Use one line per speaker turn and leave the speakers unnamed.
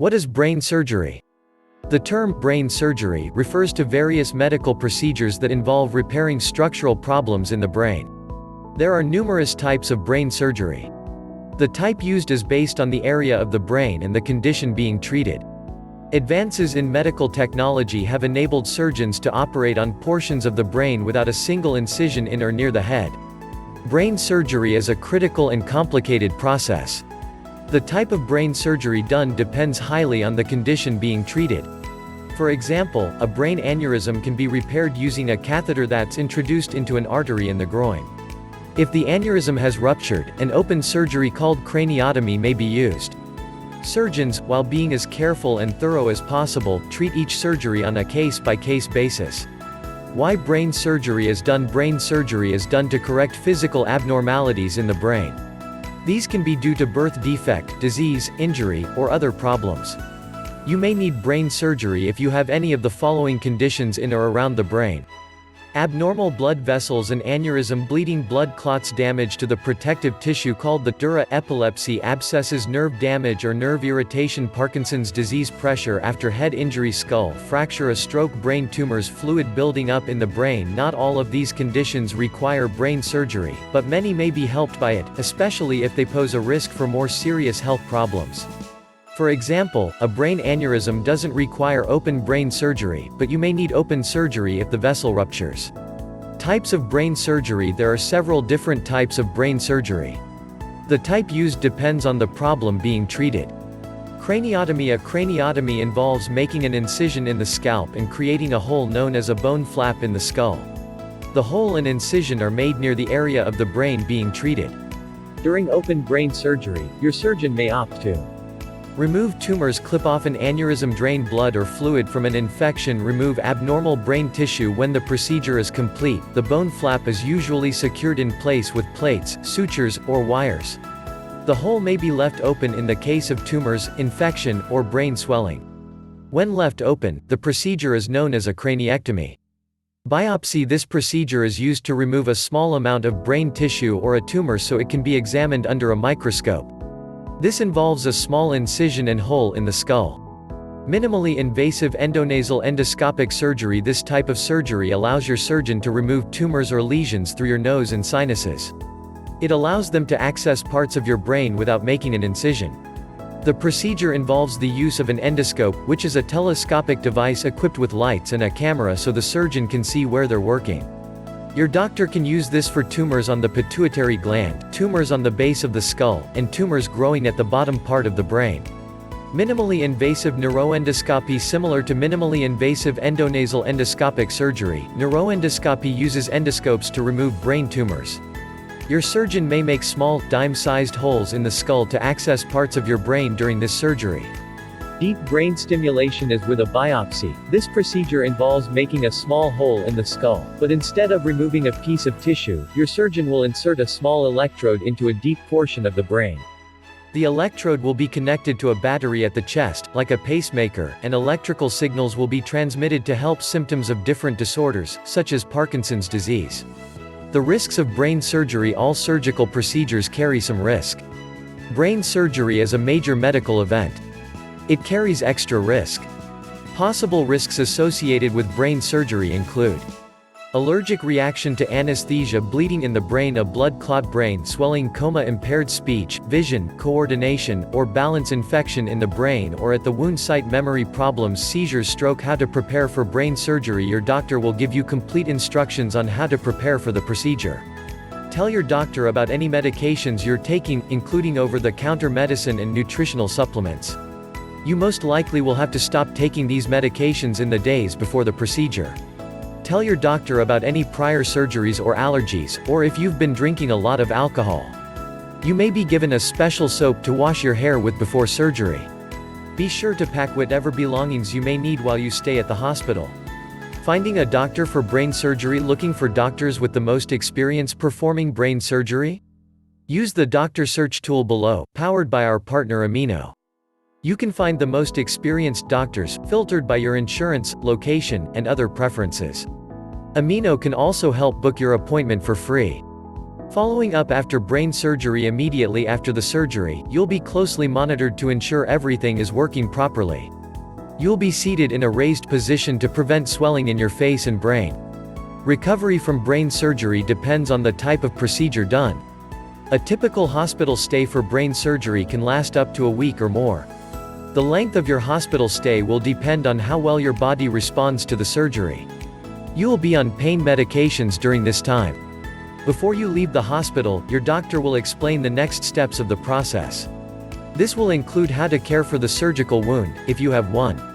What is brain surgery? The term brain surgery refers to various medical procedures that involve repairing structural problems in the brain. There are numerous types of brain surgery. The type used is based on the area of the brain and the condition being treated. Advances in medical technology have enabled surgeons to operate on portions of the brain without a single incision in or near the head. Brain surgery is a critical and complicated process. The type of brain surgery done depends highly on the condition being treated. For example, a brain aneurysm can be repaired using a catheter that's introduced into an artery in the groin. If the aneurysm has ruptured, an open surgery called craniotomy may be used. Surgeons, while being as careful and thorough as possible, treat each surgery on a case-by-case basis. Why brain surgery is done? Brain surgery is done to correct physical abnormalities in the brain. These can be due to birth defect, disease, injury, or other problems. You may need brain surgery if you have any of the following conditions in or around the brain: abnormal blood vessels and aneurysm, bleeding, blood clots, damage to the protective tissue called the dura, epilepsy, abscesses, nerve damage or nerve irritation, Parkinson's disease, pressure after head injury, skull fracture, a stroke, brain tumors, fluid building up in the brain. Not all of these conditions require brain surgery, but many may be helped by it, especially if they pose a risk for more serious health problems. For example, a brain aneurysm doesn't require open brain surgery, but you may need open surgery if the vessel ruptures. Types of brain surgery: there are several different types of brain surgery. The type used depends on the problem being treated. Craniotomy: a craniotomy involves making an incision in the scalp and creating a hole known as a bone flap in the skull. The hole and incision are made near the area of the brain being treated. During open brain surgery, your surgeon may opt to remove tumors, clip off an aneurysm, drain blood or fluid from an infection, remove abnormal brain tissue. When the procedure is complete, the bone flap is usually secured in place with plates, sutures, or wires. The hole may be left open in the case of tumors, infection, or brain swelling. When left open, the procedure is known as a craniectomy. Biopsy: this procedure is used to remove a small amount of brain tissue or a tumor so it can be examined under a microscope. This involves a small incision and hole in the skull. Minimally invasive endonasal endoscopic surgery: this type of surgery allows your surgeon to remove tumors or lesions through your nose and sinuses. It allows them to access parts of your brain without making an incision. The procedure involves the use of an endoscope, which is a telescopic device equipped with lights and a camera so the surgeon can see where they're working. Your doctor can use this for tumors on the pituitary gland, tumors on the base of the skull, and tumors growing at the bottom part of the brain. Minimally invasive neuroendoscopy: similar to minimally invasive endonasal endoscopic surgery, neuroendoscopy uses endoscopes to remove brain tumors. Your surgeon may make small, dime-sized holes in the skull to access parts of your brain during this surgery. Deep brain stimulation is with a biopsy. This procedure involves making a small hole in the skull, but instead of removing a piece of tissue, your surgeon will insert a small electrode into a deep portion of the brain. The electrode will be connected to a battery at the chest, like a pacemaker, and electrical signals will be transmitted to help symptoms of different disorders, such as Parkinson's disease. The risks of brain surgery: all surgical procedures carry some risk. Brain surgery is a major medical event. It carries extra risk. Possible risks associated with brain surgery include allergic reaction to anesthesia, bleeding in the brain, a blood clot, brain swelling, coma, impaired speech, vision, coordination, or balance, infection in the brain or at the wound site, memory problems, seizures, stroke. How to prepare for brain surgery: your doctor will give you complete instructions on how to prepare for the procedure. Tell your doctor about any medications you're taking, including over-the-counter medicine and nutritional supplements. You most likely will have to stop taking these medications in the days before the procedure. Tell your doctor about any prior surgeries or allergies, or if you've been drinking a lot of alcohol. You may be given a special soap to wash your hair with before surgery. Be sure to pack whatever belongings you may need while you stay at the hospital. Finding a doctor for brain surgery: looking for doctors with the most experience performing brain surgery? Use the doctor search tool below, powered by our partner Amino. You can find the most experienced doctors, filtered by your insurance, location, and other preferences. Amino can also help book your appointment for free. Following up after brain surgery. Immediately after the surgery, you'll be closely monitored to ensure everything is working properly. You'll be seated in a raised position to prevent swelling in your face and brain. Recovery from brain surgery depends on the type of procedure done. A typical hospital stay for brain surgery can last up to a week or more. The length of your hospital stay will depend on how well your body responds to the surgery. You will be on pain medications during this time. Before you leave the hospital, your doctor will explain the next steps of the process. This will include how to care for the surgical wound, if you have one.